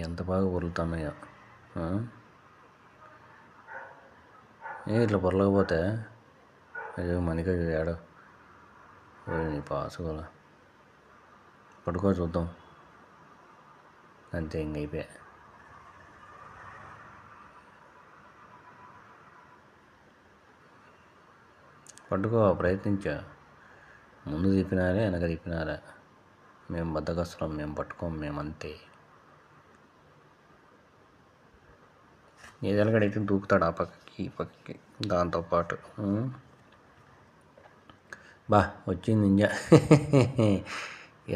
ఎంత బాగా పొర్లుతున్నాయో. ఇట్లా పొరలకపోతే అయ్యో మణిక ఏడో నీ పాసుకోలే పడుకో చూద్దాం. అంతే ఇంక అయిపోయా. పట్టుకో ప్రయత్నించా. ముందు తిప్పినారే వెనక తిప్పినారా మేము బద్దకస్తులం, మేము పట్టుకోం, మేము అంతే. ఏదెలగడైతే దూకుతాడు ఆ పక్కకి ఈ పక్కకి దాంతోపాటు. బా వచ్చింది ఇంజా.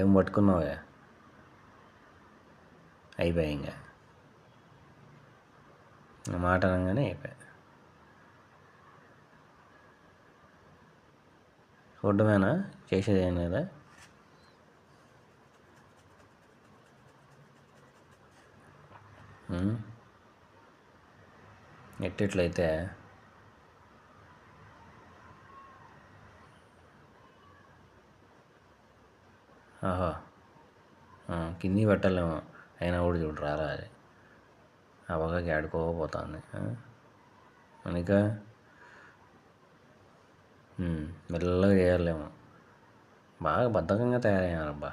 ఏం పట్టుకున్నావా? అయిపోయా ఇంకా మాట అనగానే అయిపోయా. చూడమేనా, చేసేది ఏం లేదా? ఎట్లయితే ఆహా కింది పెట్టలేము అయినా కూడా చూడు రారా అది ఆ పక్కకి ఆడుకోపోతుంది మనక మెల్లగా చేయలేము. బాగా బద్ధకంగా తయారయ్యారబ్బా.